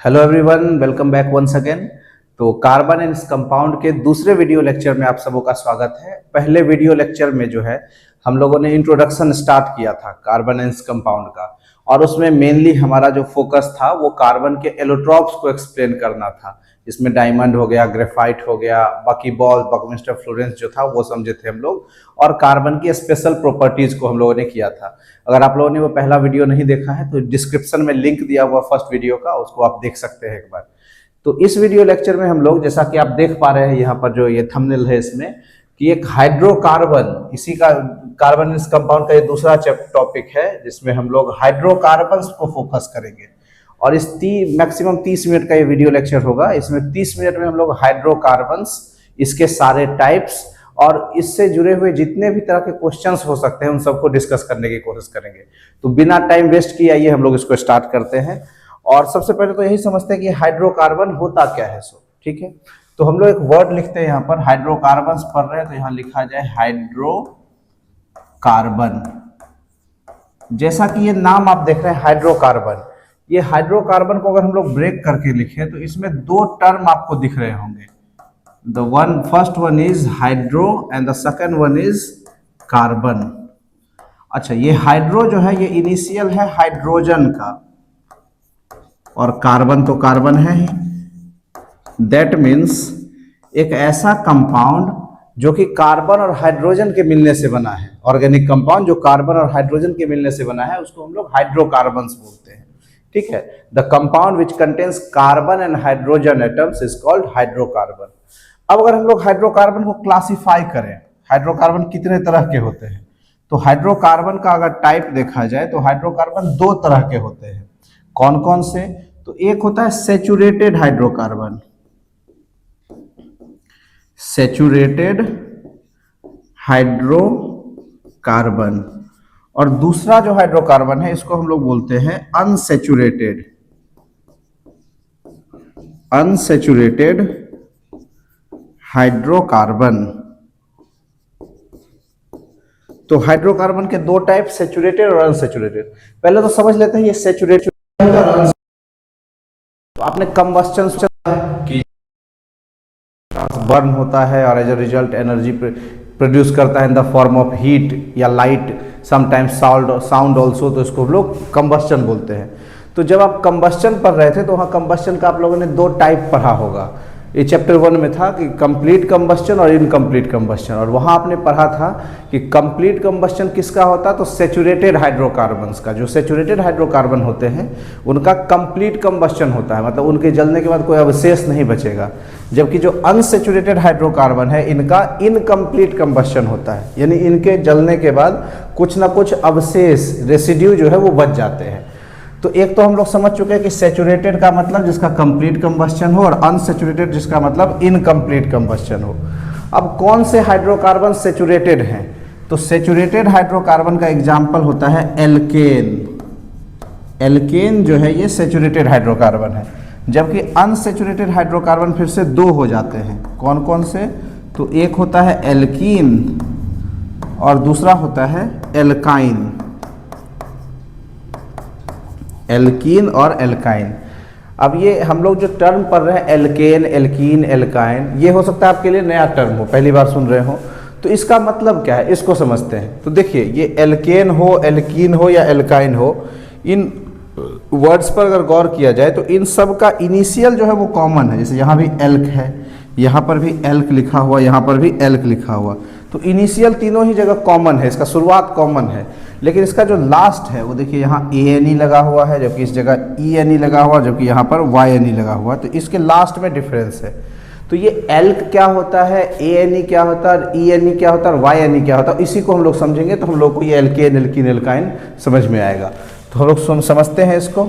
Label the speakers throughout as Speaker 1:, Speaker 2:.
Speaker 1: Hello everyone, welcome back once again. तो carbon and इस compound के दूसरे वीडियो लेक्चर में आप सबों का स्वागत है। पहले वीडियो लेक्चर में जो है हम लोगों ने इंट्रोडक्शन स्टार्ट किया था कार्बन एंड इस कंपाउंड का, और उसमें मेनली हमारा जो फोकस था वो कार्बन के एलोट्रॉप्स को एक्सप्लेन करना था। इसमें डायमंड हो गया, ग्रेफाइट हो गया, बकीबॉल, बकमिस्टर फ्लोरेंस जो था वो समझे थे हम लोग, और कार्बन की स्पेशल प्रॉपर्टीज को हम लोगों ने किया था। अगर आप लोगों ने वो पहला वीडियो नहीं देखा है तो डिस्क्रिप्शन में लिंक दिया हुआ फर्स्ट वीडियो का, उसको आप देख सकते हैं एक बार। तो इस वीडियो लेक्चर में हम लोग, जैसा कि आप देख पा रहे हैं यहाँ पर जो ये थंबनेल है इसमें, कि एक हाइड्रोकार्बन, इसी का कार्बन इस कंपाउंड का ये दूसरा टॉपिक है जिसमें हम लोग हाइड्रोकार्बन्स को फोकस करेंगे। और इस मैक्सिमम 30 मिनट का ये वीडियो लेक्चर होगा। इसमें 30 मिनट में हम लोग हाइड्रोकार्बन्स, इसके सारे टाइप्स और इससे जुड़े हुए जितने भी तरह के क्वेश्चंस हो सकते हैं उन सबको डिस्कस करने की कोशिश करेंगे। तो बिना टाइम वेस्ट किए आइए हम लोग इसको स्टार्ट करते हैं। और सबसे पहले तो यही समझते हैं कि हाइड्रोकार्बन होता क्या है। सो ठीक है, तो हम लोग एक वर्ड लिखते हैं यहाँ पर, हाइड्रोकार्बन्स पढ़ रहे हैं तो यहाँ लिखा जाए हाइड्रोकार्बन। जैसा कि ये नाम आप देख रहे हैं हाइड्रोकार्बन, ये हाइड्रोकार्बन को अगर हम लोग ब्रेक करके लिखें तो इसमें दो टर्म आपको दिख रहे होंगे। First one is hydro and the second one is carbon. अच्छा, ये हाइड्रो जो है ये इनिशियल है हाइड्रोजन का, और कार्बन तो कार्बन है ही। दैट मीन्स एक ऐसा कंपाउंड जो कि कार्बन और हाइड्रोजन के मिलने से बना है, ऑर्गेनिक कंपाउंड जो कार्बन और हाइड्रोजन के मिलने से बना है, उसको हम लोग हाइड्रोकार्बन्स बोलते हैं। ठीक है, the compound which contains carbon and hydrogen atoms is called hydrocarbon. अब अगर हम लोग हाइड्रोकार्बन को क्लासिफाई करें, हाइड्रोकार्बन कितने तरह के होते हैं, तो हाइड्रोकार्बन का अगर टाइप देखा जाए तो हाइड्रोकार्बन दो तरह के होते हैं। कौन कौन से? तो एक होता है सैचुरेटेड हाइड्रोकार्बन, सैचुरेटेड हाइड्रोकार्बन, और दूसरा जो हाइड्रोकार्बन है इसको हम लोग बोलते हैं अनसैचुरेटेड, अनसैचुरेटेड हाइड्रोकार्बन। तो हाइड्रोकार्बन के दो टाइप, सैचुरेटेड और अनसैचुरेटेड। पहले तो समझ लेते हैं ये सैचुरेटेड। तो आपने कंबस्टन की बर्न होता है और as a result energy produce करता है in the form of heat या लाइट, समटाइम्स साउंड ऑल्सो, तो इसको हम लोग कंबस्टन बोलते हैं। तो जब आप कंबस्टन पढ़ रहे थे तो वहाँ कंबस्टन का आप लोगों ने दो टाइप पढ़ा होगा। ये चैप्टर 1 में था कि कंप्लीट कंबस्टन और इनकम्प्लीट कंबस्टन, और वहाँ आपने पढ़ा था कि कंप्लीट कंबस्टन किसका होता, तो सैचुरेटेड हाइड्रोकार्बन्स का। जो सैचुरेटेड हाइड्रोकार्बन होते हैं उनका कंप्लीट कंबस्टन होता है, मतलब उनके जलने के बाद कोई अवशेष नहीं बचेगा। जबकि जो अनसैचुरेटेड हाइड्रोकार्बन है इनका इनकम्प्लीट कंबस्टन होता है, यानी इनके जलने के बाद कुछ ना कुछ अवशेष, रेसिड्यू जो है वो बच जाते हैं। तो एक तो हम लोग समझ चुके हैं कि सैचुरेटेड का मतलब जिसका कंप्लीट कंबस्टन हो, और अनसैचुरेटेड जिसका मतलब इनकम्प्लीट कंबस्टन हो। अब कौन से हाइड्रोकार्बन सैचुरेटेड हैं? तो सैचुरेटेड हाइड्रोकार्बन का एग्जाम्पल होता है एल्केन। एल्केन जो है ये सैचुरेटेड हाइड्रोकार्बन है। जबकि अनसैचुरेटेड हाइड्रोकार्बन फिर से दो हो जाते हैं। कौन कौन से? तो एक होता है एल्कीन और दूसरा होता है एल्काइन। एल्कीन और एल्काइन। अब ये हम लोग जो टर्म पढ़ रहे हैं एल्केन, एल्कीन, एल्काइन, ये हो सकता है आपके लिए नया टर्म हो, पहली बार सुन रहे हो। तो इसका मतलब क्या है इसको समझते हैं। तो देखिए, ये एल्केन हो, एल्कीन हो या एल्काइन हो, इन वर्ड्स पर अगर गौर किया जाए तो इन सब का इनिशियल जो है वो कॉमन है। जैसे यहाँ भी एल्क है, यहाँ पर भी एल्क लिखा हुआ, यहाँ पर भी एल्क लिखा हुआ, तो इनिशियल तीनों ही जगह कॉमन है, इसका शुरुआत कॉमन है। लेकिन इसका जो लास्ट है वो देखिए यहाँ ANE लगा हुआ है, जबकि इस जगह ENE लगा हुआ, जबकि यहाँ पर YNE लगा हुआ, तो इसके लास्ट में डिफरेंस है। तो ये एल्क क्या होता है, ANE क्या होता है, ENE क्या होता है और YNE क्या होता है, इसी को हम लोग समझेंगे तो हम लोग को ये एल्केन, एल्कीन, एल्काइन समझ में आएगा। तो हम लोग समझते हैं इसको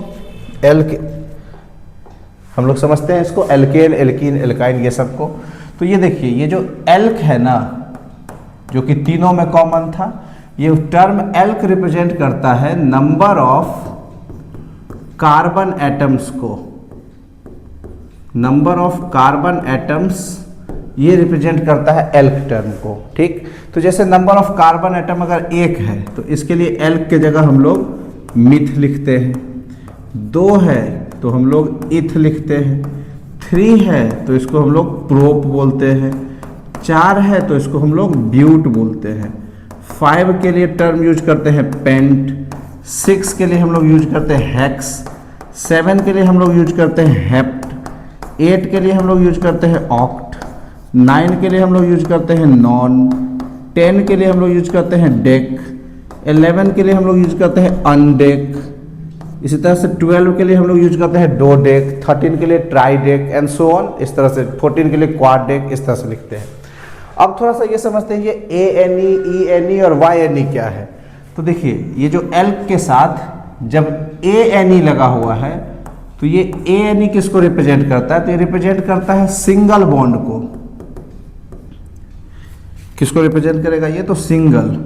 Speaker 1: हम लोग समझते हैं इसको एल्केन, एल्कीन, एल्काइन ये सबको। तो ये देखिए, ये जो एल्क है ना, जो कि तीनों में कॉमन था, ये टर्म एल्क रिप्रेजेंट करता है नंबर ऑफ कार्बन एटम्स को। नंबर ऑफ कार्बन एटम्स ये रिप्रेजेंट करता है एल्क टर्म को। ठीक, तो जैसे नंबर ऑफ कार्बन एटम अगर 1 है तो इसके लिए एल्क के जगह हम लोग मिथ लिखते हैं। 2 है तो हम लोग इथ लिखते हैं, 3 है तो इसको हम लोग प्रोप बोलते हैं, 4 है तो इसको हम लोग ब्यूट बोलते हैं, 5 के लिए टर्म यूज करते हैं पेंट, 6 के लिए हम लोग यूज करते हैं हेक्स, 7 के लिए हम लोग यूज करते हैं हेप्ट, 8 के लिए हम लोग यूज करते हैं ऑक्ट, 9 के लिए हम लोग यूज करते हैं नॉन, 10 के लिए हम लोग यूज करते हैं डेक, 11 के लिए हम लोग यूज करते हैं अनडेक, इसी तरह से 12 के लिए हम लोग यूज करते हैं डो डेक, 13 के लिए try deck and so on, इस तरह से 14 के लिए क्वाड डेक, इस तरह से लिखते हैं। अब थोड़ा सा ये समझते हैं ये ANE, ENE और YNE क्या है। तो देखिए ये जो एल्क के साथ जब ANE लगा हुआ है तो ये ANE किसको रिप्रेजेंट करता है, तो ये रिप्रेजेंट करता है सिंगल बॉन्ड को। किसको रिप्रेजेंट करेगा ये, तो सिंगल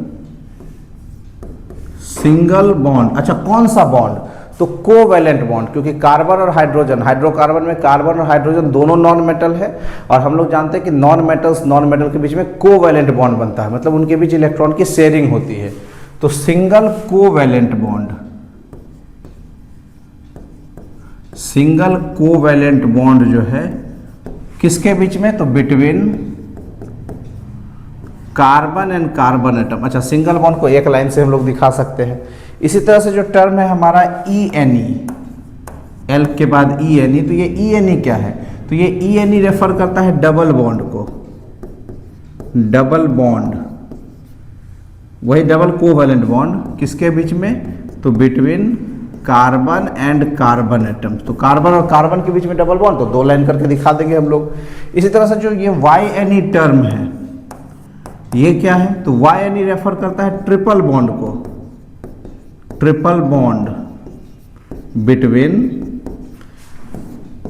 Speaker 1: बॉन्ड। अच्छा कौन सा बॉन्ड, तो कोवैलेंट बॉन्ड, क्योंकि कार्बन और हाइड्रोजन, हाइड्रोकार्बन में कार्बन और हाइड्रोजन दोनों नॉन मेटल है, और हम लोग जानते हैं कि नॉन मेटल के बीच में कोवैलेंट बॉन्ड बनता है, मतलब उनके बीच इलेक्ट्रॉन की शेयरिंग होती है। तो सिंगल कोवैलेंट बॉन्ड जो है किसके बीच में, तो between carbon and carbon atom. अच्छा सिंगल बॉन्ड को एक लाइन से हम लोग दिखा सकते हैं। इसी तरह से जो टर्म है हमारा ENE, एल के बाद ENE, तो ये ENE क्या है, तो ये ENE रेफर करता है डबल बॉन्ड को, डबल बॉन्ड, वही डबल कोवैलेंट बॉन्ड किसके बीच में, तो between carbon and carbon atoms. तो कार्बन और कार्बन के बीच में डबल बॉन्ड, तो 2 लाइन करके दिखा देंगे हम लोग। इसी तरह से जो ये YNE टर्म है ये क्या है, तो YNE रेफर करता है ट्रिपल बॉन्ड को, triple bond between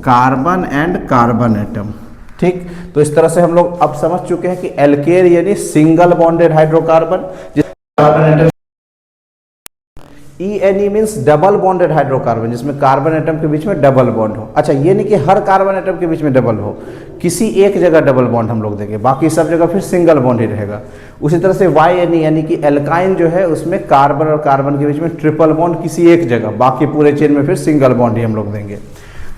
Speaker 1: carbon and carbon atom. ठीक, तो इस तरह से हम लोग अब समझ चुके हैं कि एल्केन यानी single bonded hydrocarbon, carbon atom. ENE means double bonded hydrocarbon, जिसमें कार्बन एटम के बीच में डबल बॉन्ड हो। अच्छा ये नहीं कि हर कार्बन एटम के बीच में डबल हो, किसी एक जगह डबल बॉन्ड हम लोग देंगे, बाकी सब जगह फिर सिंगल बॉन्ड ही रहेगा। उसी तरह से YNE यानी कि एल्काइन जो है उसमें कार्बन और कार्बन के बीच में ट्रिपल बॉन्ड किसी एक जगह, बाकी पूरे चेन में फिर सिंगल बॉन्ड ही हम लोग देंगे।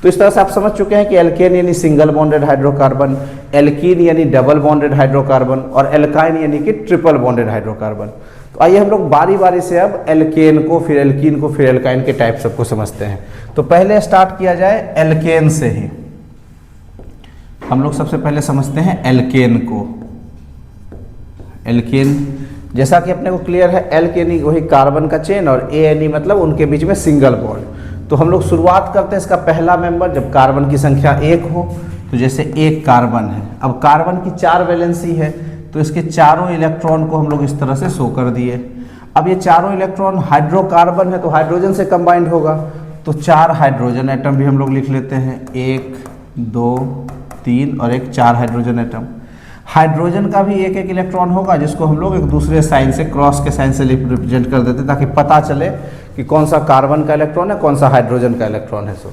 Speaker 1: तो इस तरह से आप समझ चुके हैं कि एल्केन यानी सिंगल बॉन्डेड हाइड्रोकार्बन, एल्कीन यानी डबल बॉन्डेड हाइड्रोकार्बन, और एल्काइन यानी कि ट्रिपल बॉन्डेड हाइड्रोकार्बन। तो आइए हम लोग बारी बारी से अब एल्केन को, फिर एल्कीन को, फिर एल्काइन के टाइप सबको समझते हैं। तो पहले स्टार्ट किया जाए एल्केन से ही। हम लोग सबसे पहले समझते हैं एल्केन को। एल्केन जैसा कि अपने को क्लियर है, एल्केन वही कार्बन का चेन, और ANE मतलब उनके बीच में सिंगल बॉन्ड। तो हम लोग शुरुआत करते हैं इसका पहला मेंबर, जब कार्बन की संख्या 1 हो, तो जैसे 1 कार्बन है। अब कार्बन की 4 वैलेंसी है, तो इसके चारों इलेक्ट्रॉन को हम लोग इस तरह से शो कर दिए। अब ये चारों इलेक्ट्रॉन हाइड्रोकार्बन है तो हाइड्रोजन से कंबाइंड होगा, तो 4 हाइड्रोजन एटम भी हम लोग लिख लेते हैं, 1 2 3 और एक 4 हाइड्रोजन एटम। हाइड्रोजन का भी एक एक इलेक्ट्रॉन होगा, जिसको हम लोग एक दूसरे साइन से, क्रॉस के साइन से रिप्रेजेंट कर देते, ताकि पता चले कि कौन सा कार्बन का इलेक्ट्रॉन है, कौन सा हाइड्रोजन का इलेक्ट्रॉन है। सो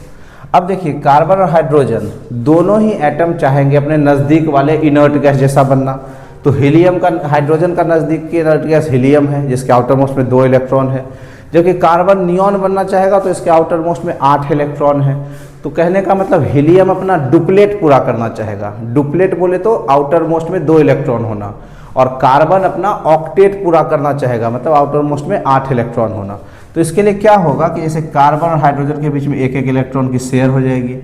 Speaker 1: अब देखिए कार्बन और हाइड्रोजन दोनों ही एटम चाहेंगे अपने नज़दीक वाले इनर्ट गैस जैसा बनना। तो हीलियम का, हाइड्रोजन का नज़दीक की इनर्ट गैस हीलियम है, जिसके आउटर मोस्ट में 2 इलेक्ट्रॉन है, जबकि कार्बन नियॉन बनना चाहेगा तो इसके आउटर मोस्ट में 8 इलेक्ट्रॉन है। तो कहने का मतलब हीलियम अपना डुप्लेट पूरा करना चाहेगा। डुप्लेट बोले तो आउटर मोस्ट में 2 इलेक्ट्रॉन होना, और कार्बन अपना ऑक्टेट पूरा करना चाहेगा, मतलब आउटर मोस्ट में 8 इलेक्ट्रॉन होना। तो इसके लिए क्या होगा कि जैसे कार्बन और हाइड्रोजन के बीच में एक एक इलेक्ट्रॉन की शेयर हो जाएगी,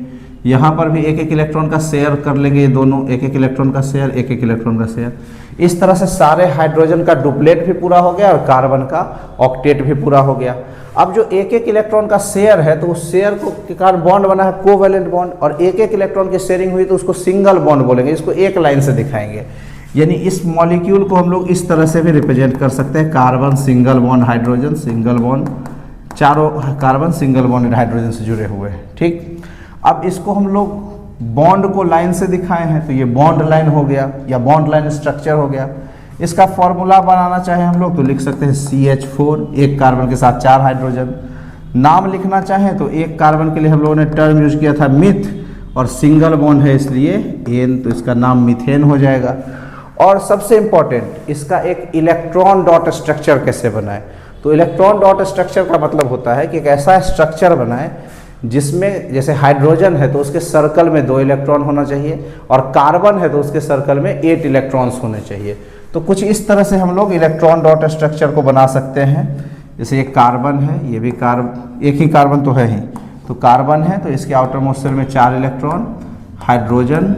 Speaker 1: यहाँ पर भी एक एक इलेक्ट्रॉन का शेयर कर लेंगे, ये दोनों एक एक इलेक्ट्रॉन का शेयर, एक एक इलेक्ट्रॉन का शेयर। इस तरह से सारे हाइड्रोजन का डुप्लेट भी पूरा हो गया और कार्बन का ऑक्टेट भी पूरा हो गया। अब जो एक एक इलेक्ट्रॉन का शेयर है, तो उस शेयर को के कारण बॉन्ड बना है कोवैलेंट बॉन्ड, और एक एक इलेक्ट्रॉन की शेयरिंग हुई तो उसको सिंगल बॉन्ड बोलेंगे, इसको एक लाइन से दिखाएंगे। यानी इस मॉलिक्यूल को हम लोग इस तरह से भी रिप्रेजेंट कर सकते हैं, carbon single bond, hydrogen single bond, चारों कार्बन सिंगल बॉन्ड हाइड्रोजन से जुड़े हुए हैं। ठीक, अब इसको हम लोग बॉन्ड को लाइन से दिखाए हैं, तो ये बॉन्ड लाइन हो गया या बॉन्ड लाइन स्ट्रक्चर हो गया। इसका फॉर्मूला बनाना चाहे हम लोग तो लिख सकते हैं CH4, एक कार्बन के साथ 4 हाइड्रोजन। नाम लिखना चाहें तो एक कार्बन के लिए हम लोगों ने टर्म यूज किया था मिथ, और सिंगल बॉन्ड है इसलिए एन, तो इसका नाम मीथेन हो जाएगा। और सबसे इंपॉर्टेंट, इसका एक इलेक्ट्रॉन डॉट स्ट्रक्चर कैसे बनाए। तो इलेक्ट्रॉन डॉट स्ट्रक्चर का मतलब होता है कि एक ऐसा स्ट्रक्चर बनाए जिसमें जैसे हाइड्रोजन है तो उसके सर्कल में 2 इलेक्ट्रॉन होना चाहिए और कार्बन है तो उसके सर्कल में 8 इलेक्ट्रॉन्स होने चाहिए। तो कुछ इस तरह से हम लोग इलेक्ट्रॉन डॉट स्ट्रक्चर को बना सकते हैं। जैसे ये कार्बन है, ये भी एक ही कार्बन तो है ही, तो कार्बन है तो इसके आउटर मोस्ट शेल में 4 इलेक्ट्रॉन, हाइड्रोजन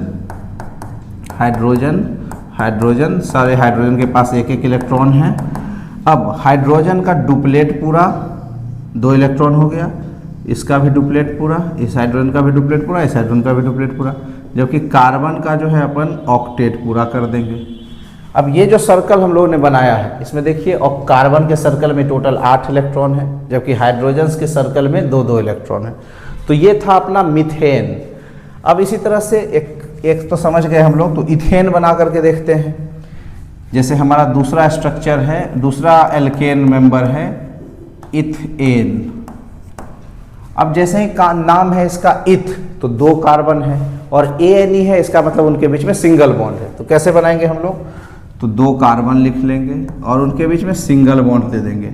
Speaker 1: हाइड्रोजन हाइड्रोजन, सारे हाइड्रोजन के पास एक एक इलेक्ट्रॉन है। अब हाइड्रोजन का डुप्लेट पूरा 2 इलेक्ट्रॉन हो गया, इसका भी डुप्लेट पूरा, इस हाइड्रोजन का भी डुप्लेट पूरा, इस हाइड्रोजन का भी डुप्लेट पूरा, जबकि कार्बन का जो है अपन ऑक्टेट पूरा कर देंगे। अब ये जो सर्कल हम लोगों ने बनाया है इसमें देखिए, और कार्बन के सर्कल में टोटल 8 इलेक्ट्रॉन है, जबकि हाइड्रोजन के सर्कल में 2-2 इलेक्ट्रॉन है। तो ये था अपना मीथेन। अब इसी तरह से एक तो समझ गए हम लोग, तो इथेन बना करके देखते हैं। जैसे हमारा दूसरा स्ट्रक्चर है, दूसरा एल्केन मेंबर है इथेन। अब जैसे ही का नाम है इसका इथ, तो 2 कार्बन है और एन है, इसका मतलब उनके बीच में सिंगल बॉन्ड है। तो कैसे बनाएंगे हम लोग, तो 2 कार्बन लिख लेंगे और उनके बीच में सिंगल बॉन्ड दे देंगे।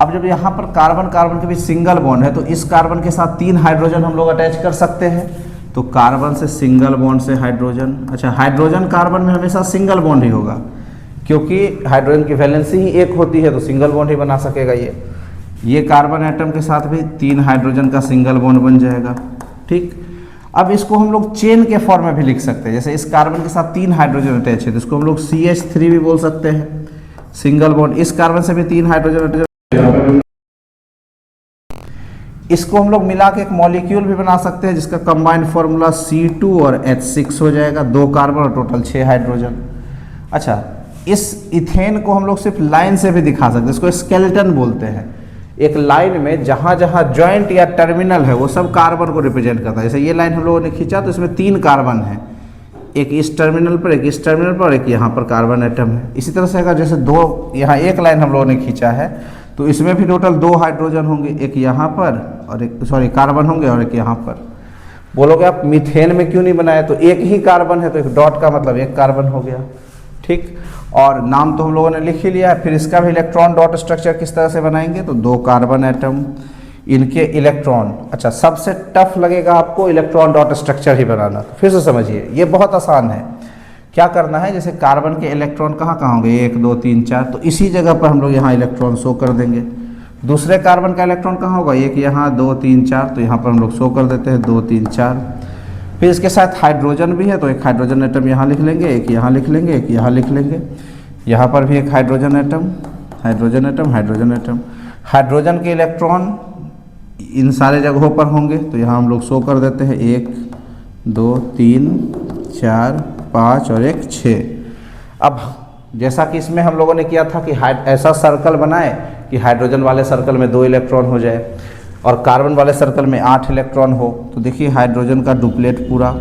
Speaker 1: अब जब यहाँ पर कार्बन कार्बन के बीच सिंगल बॉन्ड है तो इस कार्बन के साथ 3 हाइड्रोजन हम लोग अटैच कर सकते हैं। तो कार्बन से सिंगल बॉन्ड से हाइड्रोजन, अच्छा हाइड्रोजन कार्बन में हमेशा सिंगल बॉन्ड ही होगा क्योंकि हाइड्रोजन की वैलेंसी ही 1 होती है, तो सिंगल बॉन्ड ही बना सकेगा ये कार्बन एटम के साथ भी 3 हाइड्रोजन का सिंगल बॉन्ड बन जाएगा। ठीक, अब इसको हम लोग चेन के फॉर्म में भी लिख सकते हैं। जैसे इस कार्बन के साथ 3 हाइड्रोजन अटैच है तो इसको हम लोग CH3 भी बोल सकते हैं, सिंगल बॉन्ड। इस कार्बन से भी 3 हाइड्रोजन अटैच, इसको हम लोग मिला के एक मॉलिक्यूल भी बना सकते हैं जिसका कंबाइंड फॉर्मूला C2 और H6 हो जाएगा, 2 कार्बन और टोटल 6 हाइड्रोजन। अच्छा, इस इथेन को हम लोग सिर्फ लाइन से भी दिखा सकते हैं, इसको स्केलेटन बोलते हैं। एक लाइन में जहाँ जहाँ जॉइंट या टर्मिनल है वो सब कार्बन को रिप्रेजेंट करता है। जैसे ये लाइन हम लोगों ने खींचा तो इसमें 3 कार्बन है, एक इस टर्मिनल पर, एक इस टर्मिनल पर और एक यहाँ पर कार्बन एटम है। इसी तरह से अगर जैसे 2 यहाँ एक लाइन हम लोगों ने खींचा है तो इसमें भी टोटल 2 हाइड्रोजन होंगे, एक यहाँ पर और एक कार्बन होंगे और एक यहाँ पर। बोलोगे आप मीथेन में क्यों नहीं बनाया, तो एक ही कार्बन है तो एक डॉट का मतलब 1 कार्बन हो गया। ठीक, और नाम तो हम लोगों ने लिख ही लिया है। फिर इसका भी इलेक्ट्रॉन डॉट स्ट्रक्चर किस तरह से बनाएंगे, तो 2 कार्बन एटम, इनके इलेक्ट्रॉन। अच्छा, सबसे टफ लगेगा आपको इलेक्ट्रॉन डॉट स्ट्रक्चर ही बनाना। तो फिर से समझिए, ये बहुत आसान है। क्या करना है, जैसे कार्बन के इलेक्ट्रॉन कहाँ कहाँ होंगे, 1 2 3 4, तो इसी जगह पर हम लोग यहाँ इलेक्ट्रॉन शो कर देंगे। दूसरे कार्बन का इलेक्ट्रॉन कहाँ होगा, एक यहाँ 2 3 4, तो यहाँ पर हम लोग शो कर देते हैं 2 3 4। फिर इसके साथ हाइड्रोजन भी है तो एक हाइड्रोजन एटम यहाँ लिख लेंगे, एक यहाँ लिख लेंगे, एक यहाँ लिख लेंगे। यहाँ पर भी एक hydrogen atom, hydrogen atom, hydrogen atom. Hydrogen के इलेक्ट्रॉन इन सारे जगहों पर होंगे तो यहाँ हम लोग शो कर देते हैं 1 2 3 4 5 और 1 6। अब जैसा कि इसमें हम लोगों ने किया था कि ऐसा सर्कल बनाए कि हाइड्रोजन वाले सर्कल में 2 इलेक्ट्रॉन हो जाए और कार्बन वाले सर्कल में 8 इलेक्ट्रॉन हो। तो देखिए हाइड्रोजन का डुप्लेट पूरा,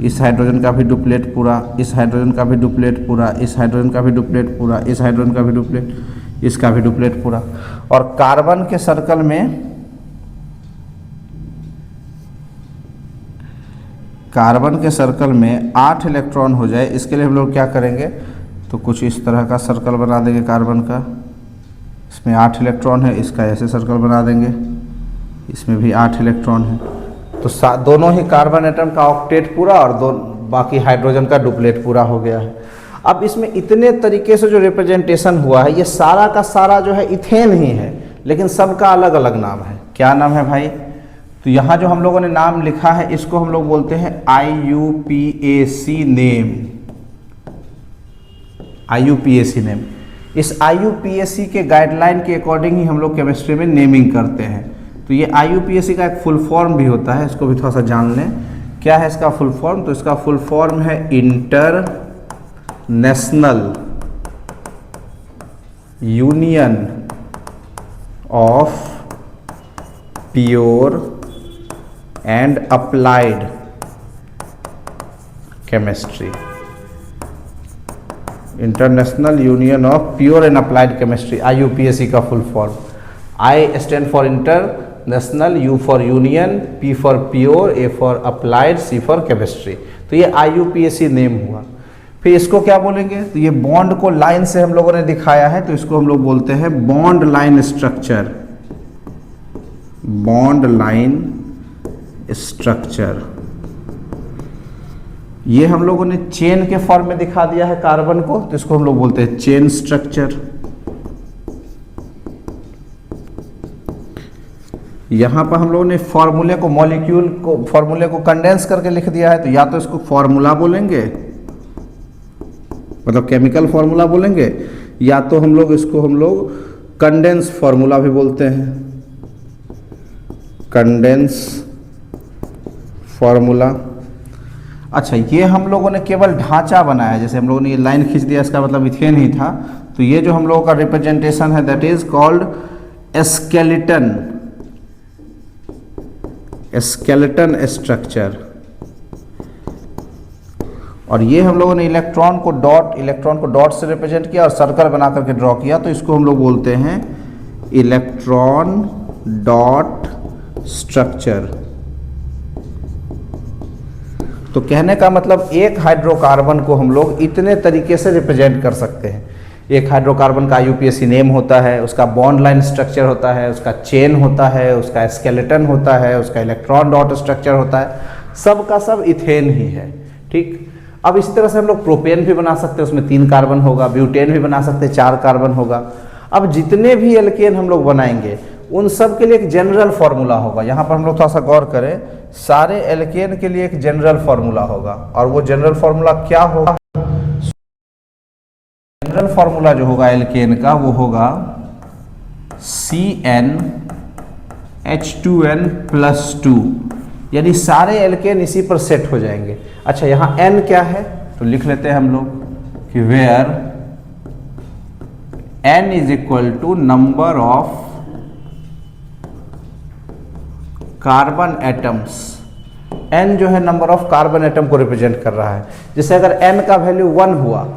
Speaker 1: इस हाइड्रोजन का भी डुप्लेट पूरा, इस हाइड्रोजन का भी डुप्लेट पूरा, इस हाइड्रोजन का भी डुप्लेट पूरा, इस हाइड्रोजन का भी डुप्लेट, इसका भी डुप्लेट पूरा। और कार्बन के सर्कल में, कार्बन के सर्कल में 8 इलेक्ट्रॉन हो जाए, इसके लिए हम लोग क्या करेंगे, तो कुछ इस तरह का सर्कल बना देंगे कार्बन का, इसमें 8 इलेक्ट्रॉन है, इसका ऐसे सर्कल बना देंगे, इसमें भी 8 इलेक्ट्रॉन है। तो दोनों ही कार्बन एटम का ऑक्टेट पूरा और बाकी हाइड्रोजन का डुप्लेट पूरा हो गया है। अब इसमें इतने तरीके से जो रिप्रेजेंटेशन हुआ है ये सारा का सारा जो है इथेन ही है, लेकिन सबका अलग अलग नाम है। क्या नाम है भाई, तो यहाँ जो हम लोगों ने नाम लिखा है इसको हम लोग बोलते हैं IUPAC नेम, IUPAC नेम। इस IUPAC के गाइडलाइन के अकॉर्डिंग ही हम लोग केमिस्ट्री में नेमिंग करते हैं। तो ये IUPAC का एक फुल फॉर्म भी होता है, इसको भी थोड़ा सा जान लें। क्या है इसका फुल फॉर्म, तो इसका फुल फॉर्म है international union of pure and applied chemistry. International union of pure and applied chemistry, IUPAC का full form. I stand for international, U for union, P for pure, A for applied, C for chemistry. तो ये IUPAC name हुआ। फिर इसको क्या बोलेंगे, तो ये बॉन्ड को लाइन से हम लोगों ने दिखाया है तो इसको हम लोग बोलते हैं bond line structure, bond line structure. ये हम लोगों ने चेन के फॉर्म में दिखा दिया है कार्बन को, तो इसको हम लोग बोलते हैं चेन स्ट्रक्चर। यहां पर हम लोगों ने फॉर्मूले को, मॉलिक्यूल को, फॉर्मूले को कंडेंस करके लिख दिया है, तो या तो इसको फॉर्मूला बोलेंगे, मतलब केमिकल फॉर्मूला बोलेंगे, या तो हम लोग कंडेंस फॉर्मूला भी बोलते हैं, कंडेंस फॉर्मूला। अच्छा, ये हम लोगों ने केवल ढांचा बनाया, जैसे हम लोगों ने ये लाइन खींच दिया, इसका मतलब इथेन ही था, तो ये जो हम लोगों का रिप्रेजेंटेशन है that is called skeleton, skeleton structure. और ये हम लोगों ने इलेक्ट्रॉन को डॉट से रिप्रेजेंट किया और सर्कल बना करके ड्रॉ किया, तो इसको हम लोग बोलते हैं इलेक्ट्रॉन डॉट स्ट्रक्चर। तो कहने का मतलब एक हाइड्रोकार्बन को हम लोग इतने तरीके से रिप्रेजेंट कर सकते हैं। एक हाइड्रोकार्बन का IUPAC नेम होता है, उसका बॉन्ड लाइन स्ट्रक्चर होता है, उसका चेन होता है, उसका स्केलेटन होता है, उसका इलेक्ट्रॉन डॉट स्ट्रक्चर होता है, सब का सब इथेन ही है। ठीक, अब इस तरह से हम लोग प्रोपेन भी बना सकते हैं, उसमें 3 कार्बन होगा, ब्यूटेन भी बना सकते हैं, 4 कार्बन होगा। अब जितने भी एल्केन हम लोग बनाएंगे उन सब के लिए एक जनरल फॉर्मूला होगा। यहाँ पर हम लोग थोड़ा सा गौर करें, सारे एल्केन के लिए एक जनरल फॉर्मूला होगा, और वो जनरल फॉर्मूला क्या होगा? जनरल फॉर्मूला जो होगा एल्केन का वो होगा CnH2n+2, यानी सारे एल्केन इसी पर सेट हो जाएंगे। अच्छा, यहाँ n क्या है तो लिख लेते हैं हम लोग कि where n is equal to number of carbon atoms. n जो है नंबर ऑफ कार्बन एटम को रिप्रेजेंट कर रहा है। जैसे अगर n का वैल्यू 1 हुआ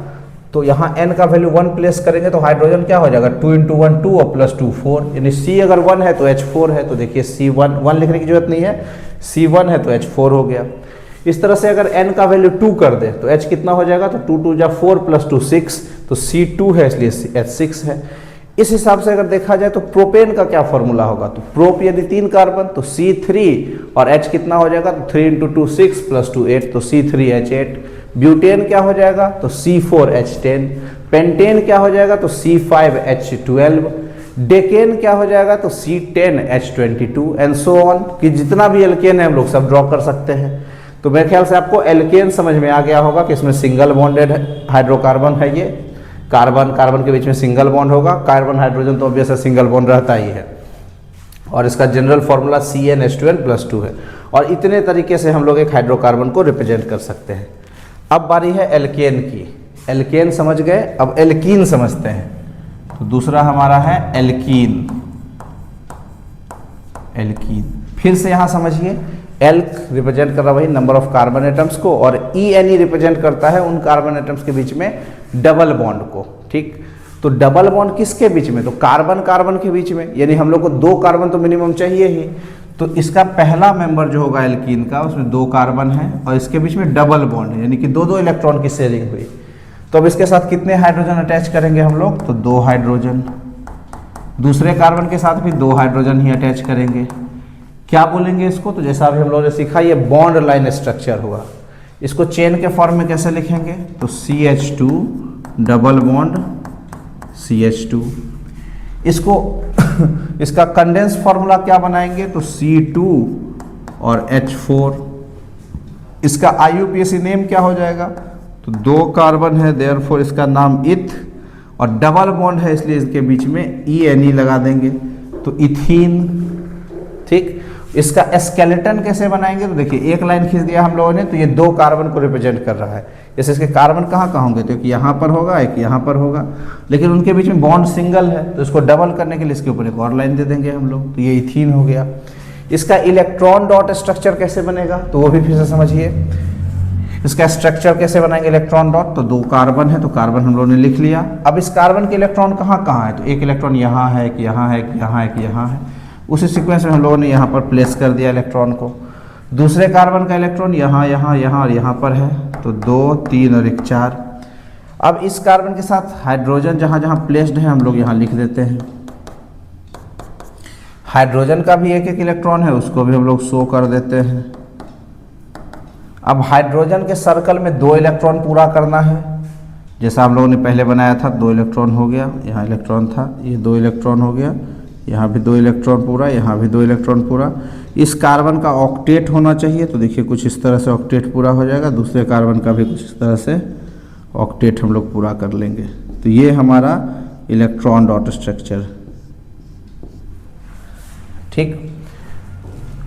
Speaker 1: तो यहाँ n का वैल्यू 1 प्लेस करेंगे तो हाइड्रोजन क्या हो जाएगा, 2 × 1 2 और +2 4, यानी C अगर 1 है तो H4 है, तो देखिए C1 1 लिखने की जरूरत नहीं है, C1 है तो H4 हो गया। इस तरह से अगर n का वैल्यू 2 कर दे तो H कितना हो जाएगा, तो 2 × 2 = 4 +2 6, तो C2 है इसलिए H6 है। इस हिसाब से अगर देखा जाए तो प्रोपेन का क्या फॉर्मूला होगा, तो प्रोप यदि 3 कार्बन तो C3 और H कितना हो जाएगा, तो 3 × 2 6 +2 8, तो C3H8। ब्यूटेन क्या हो जाएगा, तो C4H10। पेंटेन क्या हो जाएगा, तो C5H12। डेकेन क्या हो जाएगा, तो C10H22 एंड सो ऑन, कि जितना भी एल्केन है हम लोग सब ड्रॉ कर सकते हैं। तो मेरे ख्याल से आपको एल्केन समझ में आ गया होगा कि इसमें सिंगल बॉन्डेड हाइड्रोकार्बन है, ये कार्बन कार्बन के बीच में सिंगल बॉन्ड होगा, कार्बन हाइड्रोजन तो ऑब्वियस सिंगल बॉन्ड रहता ही है, और इसका जनरल फॉर्मूला CnH2n+2 है। और इतने तरीके से हम लोग एक हाइड्रोकार्बन को रिप्रेजेंट कर सकते हैं। अब बारी है एल्केन की। एल्केन समझ गए, अब एल्कीन समझते हैं। तो दूसरा हमारा है एल्कीन। एल्कीन फिर से यहाँ समझिए, एल्क रिप्रेजेंट कर रहा वही नंबर ऑफ कार्बन एटम्स को, और ENE रिप्रेजेंट करता है उन कार्बन एटम्स के बीच में डबल बॉन्ड को। ठीक, तो डबल बॉन्ड किसके बीच में, तो कार्बन कार्बन के बीच में, यानी हम लोग को 2 कार्बन तो मिनिमम चाहिए ही। तो इसका पहला मेंबर जो होगा एल्कीन का, उसमें 2 कार्बन है और इसके बीच में डबल बॉन्ड है, यानी कि 2-2 इलेक्ट्रॉन की शेयरिंग हुई। तो अब इसके साथ कितने हाइड्रोजन अटैच करेंगे हम लोग, तो 2 हाइड्रोजन। दूसरे कार्बन के साथ भी 2 हाइड्रोजन ही अटैच करेंगे। क्या बोलेंगे इसको, तो जैसा अभी हम लोगों ने सीखा, ये बॉन्ड लाइन स्ट्रक्चर हुआ। इसको चेन के फॉर्म में कैसे लिखेंगे, तो CH2 डबल बॉन्ड CH2। इसको इसका कंडेंस फॉर्मूला क्या बनाएंगे, तो C2 और H4। इसका IUPAC नेम क्या हो जाएगा, तो 2 कार्बन है देयरफॉर इसका नाम इथ, और डबल बॉन्ड है इसलिए इसके बीच में ENE लगा देंगे, तो इथीन। ठीक, इसका स्केलेटन कैसे बनाएंगे, तो देखिए एक लाइन खींच दिया हम लोगों ने, तो ये 2 कार्बन को रिप्रेजेंट कर रहा है। जैसे इसके कार्बन कहाँ कहाँ होंगे, तो एक यहाँ पर होगा, एक यहाँ पर होगा, लेकिन उनके बीच में बॉन्ड सिंगल है, तो इसको डबल करने के लिए इसके ऊपर एक और लाइन दे देंगे हम लोग, तो ये इथीन हो गया। इसका इलेक्ट्रॉन डॉट स्ट्रक्चर कैसे बनेगा, तो वो भी फिर से समझिए। इसका स्ट्रक्चर कैसे बनाएंगे इलेक्ट्रॉन डॉट, तो 2 कार्बन है, तो कार्बन हम लोगों ने लिख लिया। अब इस कार्बन के इलेक्ट्रॉन कहाँ कहाँ है, तो एक इलेक्ट्रॉन यहाँ है, एक यहाँ है, एक यहाँ है, एक यहाँ है। उसी सीक्वेंस में हम लोगों ने यहाँ पर प्लेस कर दिया इलेक्ट्रॉन को। दूसरे कार्बन का इलेक्ट्रॉन यहाँ यहाँ यहाँ और यहाँ पर है, तो 2 3 और 1 4। अब इस कार्बन के साथ हाइड्रोजन जहाँ जहाँ प्लेस्ड है हम लोग यहाँ लिख देते हैं। हाइड्रोजन का भी एक एक इलेक्ट्रॉन है, उसको भी हम लोग शो कर देते हैं। अब हाइड्रोजन के सर्कल में 2 इलेक्ट्रॉन पूरा करना है, जैसा हम लोगों ने पहले बनाया था। 2 इलेक्ट्रॉन हो गया, यहाँ इलेक्ट्रॉन था, ये 2 इलेक्ट्रॉन हो गया, यहाँ भी 2 इलेक्ट्रॉन पूरा, यहाँ भी 2 इलेक्ट्रॉन पूरा। इस कार्बन का ऑक्टेट होना चाहिए, तो देखिए कुछ इस तरह से ऑक्टेट पूरा हो जाएगा। दूसरे कार्बन का भी कुछ इस तरह से ऑक्टेट हम लोग पूरा कर लेंगे। तो ये हमारा इलेक्ट्रॉन डॉट स्ट्रक्चर, ठीक।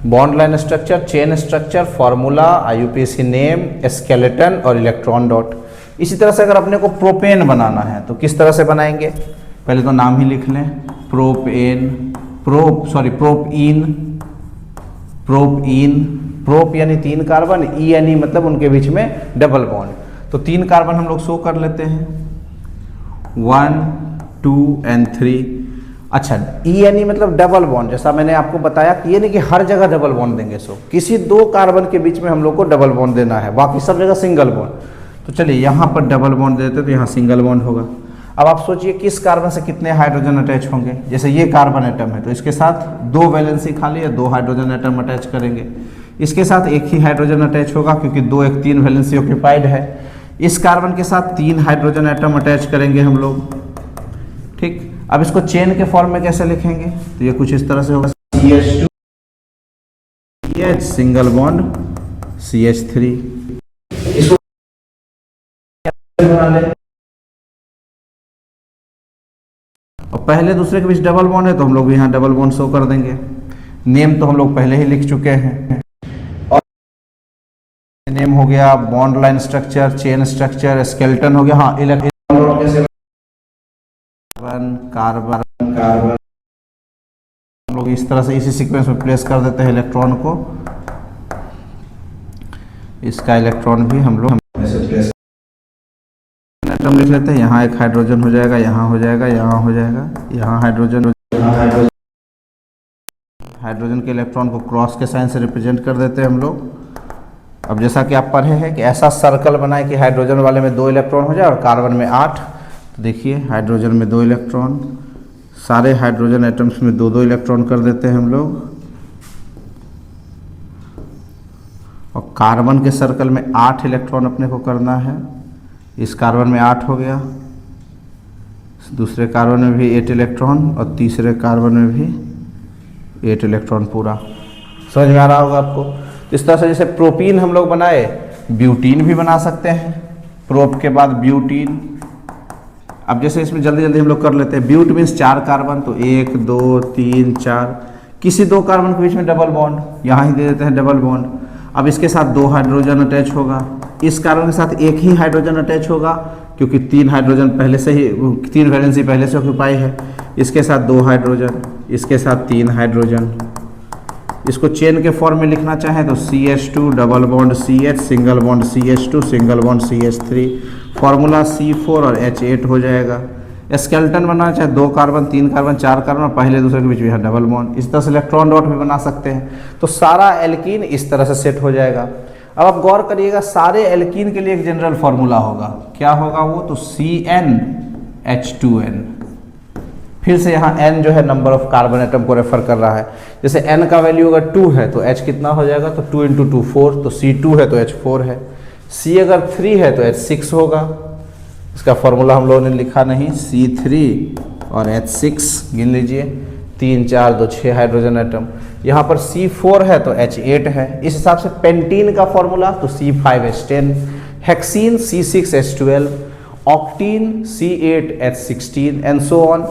Speaker 1: Bond line structure, chain structure, formula, IUPAC name, skeleton और इलेक्ट्रॉन डॉट। इसी तरह से अगर अपने को प्रोपेन बनाना है तो किस तरह से बनाएंगे, पहले तो नाम ही लिख लें, प्रोपेन, प्रोपीन, प्रोप यानी 3 कार्बन, ई यानी मतलब उनके बीच में डबल बॉन्ड। तो 3 कार्बन हम लोग शो कर लेते हैं, 1, 2 and 3। अच्छा, ई यानी मतलब डबल बॉन्ड, जैसा मैंने आपको बताया कि ये नहीं कि हर जगह डबल बॉन्ड देंगे। सो किसी 2 कार्बन के बीच में हम लोग को डबल बॉन्ड देना है, बाकी सब जगह सिंगल बॉन्ड। तो चलिए यहाँ पर डबल बॉन्ड देते तो यहाँ सिंगल बॉन्ड होगा। अब आप सोचिए किस कार्बन से कितने हाइड्रोजन अटैच होंगे। जैसे ये कार्बन एटम है तो इसके साथ 2 वैलेंसी खाली है, 2 हाइड्रोजन एटम अटैच करेंगे। इसके साथ एक ही हाइड्रोजन अटैच होगा क्योंकि 2 1 3 वैलेंसी ऑक्यूपाइड है। इस कार्बन के साथ 3 हाइड्रोजन एटम अटैच करेंगे हम लोग, ठीक। अब इसको चेन के फॉर्म में कैसे लिखेंगे, तो ये कुछ इस तरह से होगा, CH2 CH single bond CH3। इसको बना लें, और पहले दूसरे के बीच डबल बॉन्ड है तो हम लोग यहाँ डबल बॉन्ड शो कर देंगे। नेम तो हम लोग पहले ही लिख चुके हैं, और नेम हो गया, bond line structure, chain structure, skeleton हो गया। हाँ, इलेक्ट्रॉन कार्बन कार्बन हम लोग इस तरह से इसी सीक्वेंस में प्लेस कर देते हैं इलेक्ट्रॉन को। इसका इलेक्ट्रॉन भी हम लोग एटम लिख लेते हैं। यहाँ एक हाइड्रोजन हो जाएगा, यहाँ हो जाएगा, यहाँ हो जाएगा, यहाँ हाइड्रोजन, हाइड्रोजन के इलेक्ट्रॉन को क्रॉस के साइन से रिप्रेजेंट कर देते हैं हम लोग। अब जैसा कि आप पढ़े हैं कि ऐसा सर्कल बनाए कि हाइड्रोजन वाले में 2 इलेक्ट्रॉन हो जाए और कार्बन में 8। तो देखिए हाइड्रोजन में 2 इलेक्ट्रॉन, सारे हाइड्रोजन एटम्स में 2-2 इलेक्ट्रॉन कर देते हैं हम लोग। और कार्बन के सर्कल में 8 इलेक्ट्रॉन अपने को करना है। इस कार्बन में 8 हो गया, दूसरे कार्बन में भी 8 इलेक्ट्रॉन और तीसरे कार्बन में भी 8 इलेक्ट्रॉन पूरा। समझ में आ रहा होगा आपको। इस तरह से जैसे प्रोपीन हम लोग बनाए, ब्यूटीन भी बना सकते हैं। प्रोप के बाद ब्यूटीन। अब जैसे इसमें जल्दी जल्दी हम लोग कर लेते हैं। ब्यूट मीन्स 4 कार्बन, तो 1 2 3 4, किसी 2 कार्बन के बीच में डबल बॉन्ड, यहाँ ही दे देते हैं डबल बॉन्ड। अब इसके साथ 2 हाइड्रोजन अटैच होगा, इस कार्बन के साथ एक ही हाइड्रोजन अटैच होगा क्योंकि 3 हाइड्रोजन पहले से ही 3 वैलेंसी पहले से ऑक्यूपाई है। इसके साथ 2 हाइड्रोजन, इसके साथ 3 हाइड्रोजन। इसको चेन के फॉर्म में लिखना चाहें तो CH2 double bond CH single bond CH2 single bond CH3, formula C4 और H8 हो जाएगा। स्केलेटन बनाना चाहे 2 कार्बन 3 कार्बन 4 कार्बन और पहले दूसरे के बीच में डबल बॉन्ड। इस तरह से इलेक्ट्रॉन डॉट भी बना सकते हैं। तो सारा एल्कीन इस तरह से सेट हो जाएगा। अब आप गौर करिएगा, सारे एल्कीन के लिए एक जनरल फॉर्मूला होगा। क्या होगा वो, तो CnH2n। फिर से यहाँ n जो है नंबर ऑफ कार्बन एटम को रेफर कर रहा है। जैसे n का वैल्यू अगर 2 है तो H कितना हो जाएगा, तो 2 × 2 4, तो C2 है तो H4 है। C अगर 3 है तो H6 होगा। इसका फॉर्मूला हम लोगों ने लिखा नहीं, C3 और H6 गिन लीजिए, 3 4 2 6 हाइड्रोजन एटम। यहाँ पर C4 है तो H8 है। इस हिसाब से पेंटीन का फॉर्मूला तो C5H10, hexene C6H12, octane C8H16 and so on.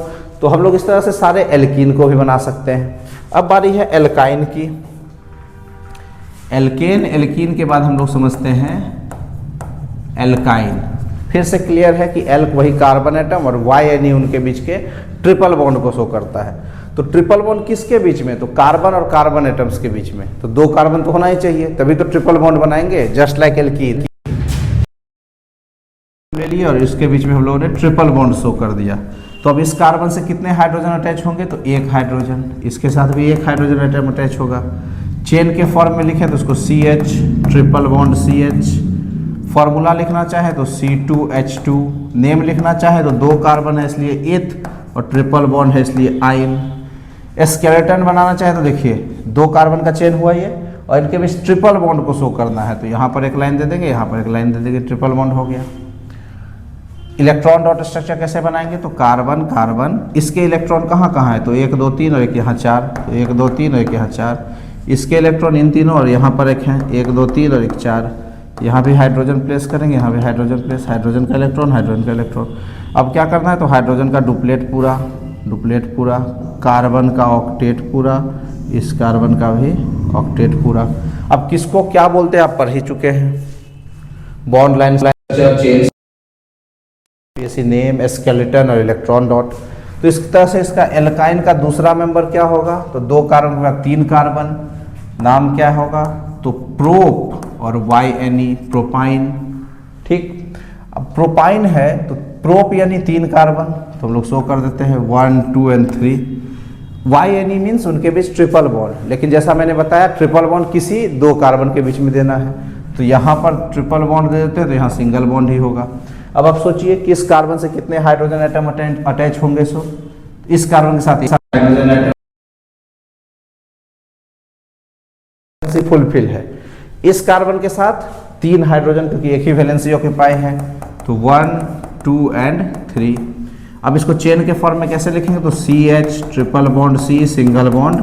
Speaker 1: तो हम लोग इस तरह से सारे एल्कीन को भी बना सकते हैं। अब बारी है एल्काइन की। एल्केन एल्कीन के बाद हम लोग समझते हैं एल्काइन। फिर से क्लियर है कि एल्क वही कार्बन एटम और वाई यानी उनके बीच के ट्रिपल बॉन्ड को शो करता है। तो ट्रिपल बॉन्ड किसके बीच में, तो कार्बन और कार्बन एटम्स के बीच में। तो 2 कार्बन तो होना ही चाहिए, तभी तो ट्रिपल बॉन्ड बनाएंगे, जस्ट लाइक एल्कीन ले लिए और इसके बीच में हम लोगों ने ट्रिपल बॉन्ड शो कर दिया। तो अब इस कार्बन से कितने हाइड्रोजन अटैच होंगे, तो 1 हाइड्रोजन, इसके साथ भी 1 हाइड्रोजन एटम अटैच होगा। चेन के फॉर्म में लिखें तो उसको CH triple bond CH, formula लिखना चाहे तो C2H2, नेम लिखना चाहे तो 2 कार्बन है इसलिए एथ और ट्रिपल बॉन्ड है इसलिए आइन। स्केलेटन बनाना चाहे तो देखिए 2 कार्बन का चेन हुआ ये, और इनके बीच ट्रिपल बॉन्ड को शो करना है, तो यहाँ पर एक लाइन दे देंगे, यहाँ पर एक लाइन दे देंगे, ट्रिपल बॉन्ड हो गया। इलेक्ट्रॉन डॉट स्ट्रक्चर कैसे बनाएंगे, तो कार्बन कार्बन, इसके इलेक्ट्रॉन कहाँ कहाँ है, तो 1 2 3 और एक यहाँ 4, तो 1 2 3 और एक यहाँ 4, इसके इलेक्ट्रॉन इन तीनों और यहाँ पर एक है 1 2 3 और एक 4, यहाँ भी हाइड्रोजन प्लेस करेंगे, यहाँ भी हाइड्रोजन प्लेस, हाइड्रोजन का इलेक्ट्रॉन, हाइड्रोजन का इलेक्ट्रॉन। अब क्या करना है, तो हाइड्रोजन का डुप्लेट पूरा, कार्बन का ऑक्टेट पूरा, इस कार्बन का भी ऑक्टेट पूरा। अब किसको क्या बोलते हैं आप पढ़ ही चुके हैं, bond line change, PSC name, skeleton और इलेक्ट्रॉन डॉट। तो इस तरह से इसका एल्काइन का दूसरा मेंबर क्या होगा, तो 2 कार्बन के बाद 3 कार्बन, नाम क्या होगा, तो प्रोप और YNE प्रोपाइन। ठीक, अब प्रोपाइन है तो प्रोप यानी 3 कार्बन, तो हम लोग शो कर देते हैं 1 2 और 3। YNE मीन्स उनके बीच ट्रिपल बॉन्ड, लेकिन जैसा मैंने बताया ट्रिपल बॉन्ड किसी 2 कार्बन के बीच में देना है, तो यहाँ पर ट्रिपल बॉन्ड दे देते हैं तो यहाँ सिंगल बॉन्ड ही होगा। अब आप सोचिए किस कार्बन से कितने हाइड्रोजन एटम अटैच होंगे, सो इस कार्बन के साथ हाइड्रोजन एटम फुलफिल है, इस कार्बन के साथ 3 हाइड्रोजन क्योंकि एक ही वैलेंसी ऑक्यूपाई है, तो 1 2 और 3। अब इसको चेन के फॉर्म में कैसे लिखेंगे, तो CH triple bond C single bond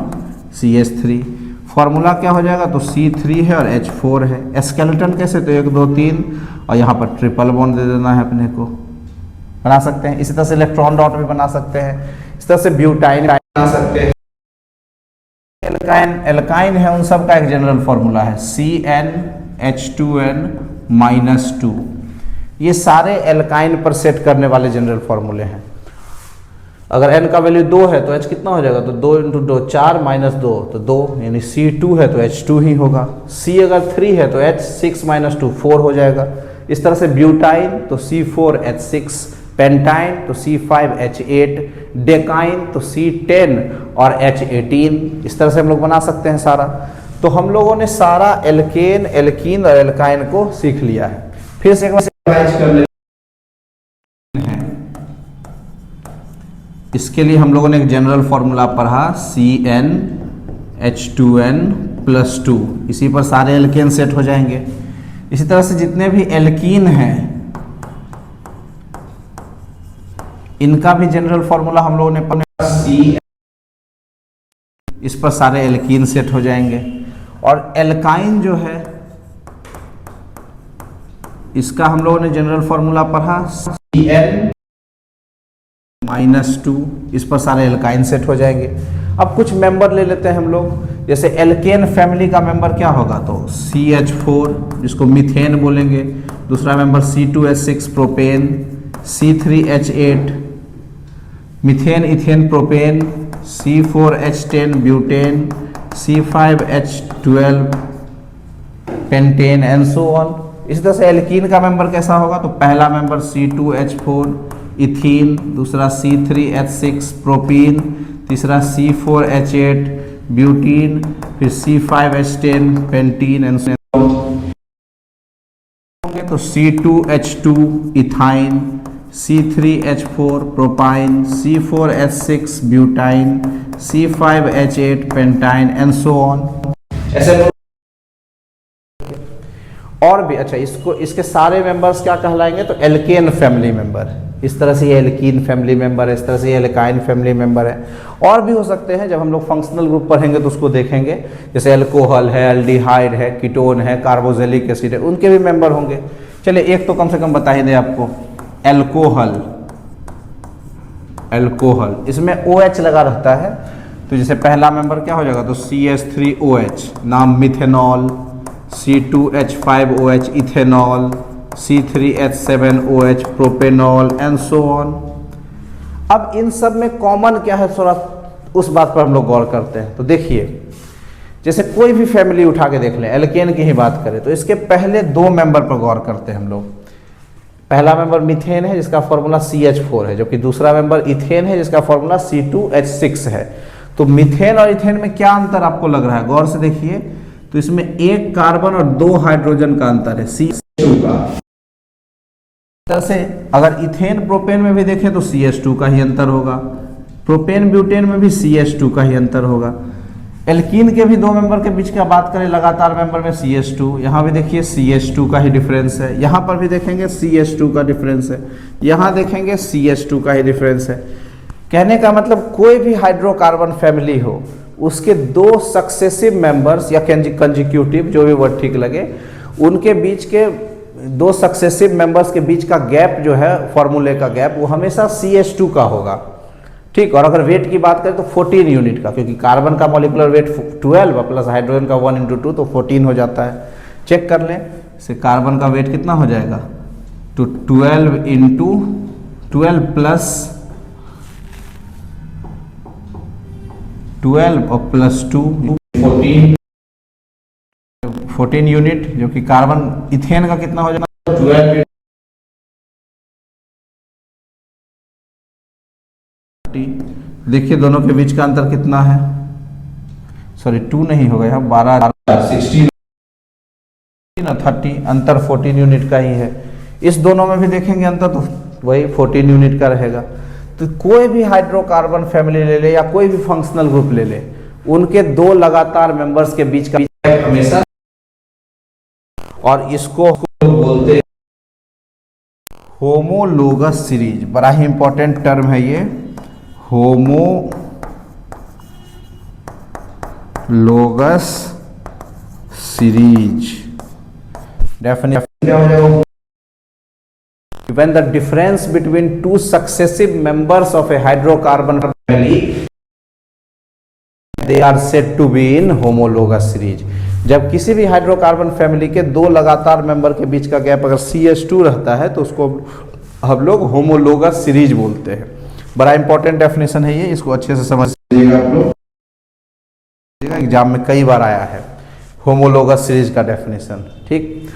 Speaker 1: CH3, formula क्या हो जाएगा, तो C3 है और H4 है। स्केलेटन कैसे, तो 1 2 3 और यहाँ पर ट्रिपल बॉन्ड दे देना है, अपने को बना सकते हैं। इसी तरह से इलेक्ट्रॉन डॉट भी बना सकते हैं, इस तरह से ब्यूटाइन बना सकते हैं। एल्काइन है उन सब का एक जनरल फॉर्मूला है CnH2n-2। ये सारे एल्काइन पर सेट करने वाले जनरल फॉर्मूले हैं। अगर n का वैल्यू 2 है तो H कितना हो जाएगा, तो 2 × 2 4 - 2 तो 2, यानी C2 है तो H2 ही होगा। C अगर 3 है तो H 6 - 2 4 हो जाएगा। इस तरह से ब्यूटाइन तो C4H6, पेंटाइन तो C5H8, डेकाइन तो C10 और H18। इस तरह से हम लोग बना सकते हैं सारा। तो हम लोगों ने सारा एल्केन, एल्कीन और एल्काइन को सीख लिया है। फिर से एक बार रिवाइज कर लेते हैं। इसके लिए हम लोगों ने एक जनरल फॉर्मूला पढ़ा CnH2n+2, इसी पर सारे एल्केन सेट हो जाएंगे। इसी तरह से जितने भी एल्कीन हैं इनका भी जनरल फॉर्मूला हम लोगों ने पढ़ा C, इस पर सारे एल्कीन सेट हो जाएंगे। और एल्काइन जो है इसका हम लोगों ने जनरल फॉर्मूला पढ़ा Cn-2, इस पर सारे एल्काइन सेट हो जाएंगे। अब कुछ मेंबर ले लेते हैं हम लोग, जैसे एल्केन फैमिली का मेंबर क्या होगा, तो CH4 जिसको मीथेन बोलेंगे, दूसरा member C2H6 propane, C3H8 methane ethane propane, C4H10 butane, C5H12 pentane and so on. इसी तरह से एल्कीन का मेंबर कैसा होगा, तो पहला मेंबर C2H4 इथीन, दूसरा C3H6 प्रोपीन, तीसरा C4H8 ब्यूटीन, फिर C5H10 pentene and so on. तो C2H2 ethyne, C3H4 propyne, C4H6 butyne, C5H8 pentyne and so on. ऐसे और भी अच्छा, इसको इसके सारे मेंबर्स क्या कहलाएंगे, तो एल्केन फैमिली मेंबर। इस तरह से ये एल्कीन फैमिली मेंबर है, इस तरह से ये एल्काइन फैमिली मेंबर है। और भी हो सकते हैं, जब हम लोग फंक्शनल ग्रुप पढ़ेंगे तो उसको देखेंगे, जैसे एल्कोहल है, एल्डिहाइड है, कीटोन है, कार्बोक्सिलिक एसिड है, उनके भी मेंबर होंगे। चलिए एक तो कम से कम बता ही दें आपको, एल्कोहल, एल्कोहल इसमें OH लगा रहता है, तो जैसे पहला मेंबर क्या हो जाएगा, तो CH3OH नाम methanol, C2H5OH ethanol, C3H7OH propanol and so on. अब इन सब में कॉमन क्या है, थोड़ा उस बात पर हम लोग गौर करते हैं। तो देखिए, जैसे कोई भी फैमिली उठा के देख लें, एल्केन की ही बात करें तो इसके पहले 2 मेंबर पर गौर करते हैं हम लोग। पहला मेंबर मीथेन है जिसका फॉर्मूला CH4 है, जबकि दूसरा मेंबर इथेन है जिसका फॉर्मूला C2H6 है। तो मीथेन और इथेन में क्या अंतर आपको लग रहा है, गौर से देखिए। तो इसमें 1 कार्बन और 2 हाइड्रोजन का अंतर है, CH2 का। तरह से अगर इथेन प्रोपेन में भी देखें तो CH2 का ही अंतर होगा। प्रोपेन ब्यूटेन में भी CH2 का ही अंतर होगा। एल्कीन के भी दो मेंबर के बीच का बात करें लगातार मेंबर में CH2, यहाँ भी देखिए CH2 का ही डिफरेंस है, यहाँ पर भी देखेंगे CH2 का डिफरेंस है, यहाँ देखेंगे CH2 का ही डिफरेंस है। कहने का मतलब कोई भी हाइड्रोकार्बन फैमिली हो उसके दो सक्सेसिव मेंबर्स या कंजिक्यूटिव जो भी वर्ड ठीक लगे, उनके बीच के दो सक्सेसिव मेंबर्स के बीच का गैप जो है फॉर्मूले का गैप वो हमेशा CH2 का होगा। ठीक, और अगर वेट की बात करें तो 14 यूनिट का, क्योंकि कार्बन का मॉलिक्यूलर वेट 12 प्लस हाइड्रोजन का 1 × 2 तो 14 हो जाता है। चेक कर लें, इसे कार्बन का वेट कितना हो जाएगा तो 12 × 12 प्लस 12 और प्लस 2 14 यूनिट, जो कि कार्बन इथेन का कितना हो जाएगा 12। देखिए दोनों के बीच का अंतर कितना है, सॉरी 2 नहीं होगा यहाँ 12 16 30, अंतर 14 यूनिट का ही है। इस दोनों में भी देखेंगे अंतर तो वही 14 यूनिट का रहेगा। तो कोई भी हाइड्रोकार्बन फैमिली ले ले या कोई भी फंक्शनल ग्रुप ले ले, उनके दो लगातार मेंबर्स के बीच का हमेशा, और इसको बोलते हैं होमोलोगस सीरीज। बड़ा ही इंपॉर्टेंट टर्म है ये, होमोलोगस सीरीज। डेफिनेशन क्या हो जाएगा, when the difference between two successive members of a hydrocarbon family they are said to be in homologous series। जब किसी भी हाइड्रोकार्बन फैमिली के दो लगातार मेंबर के बीच का गैप अगर CH2 रहता है तो उसको हम लोग होमोलोगस सीरीज बोलते हैं। बड़ा इंपॉर्टेंट डेफिनेशन है ये, इसको अच्छे से समझ लीजिएगा आप लोग, एग्जाम में कई बार आया है होमोलोगस सीरीज का डेफिनेशन। ठीक,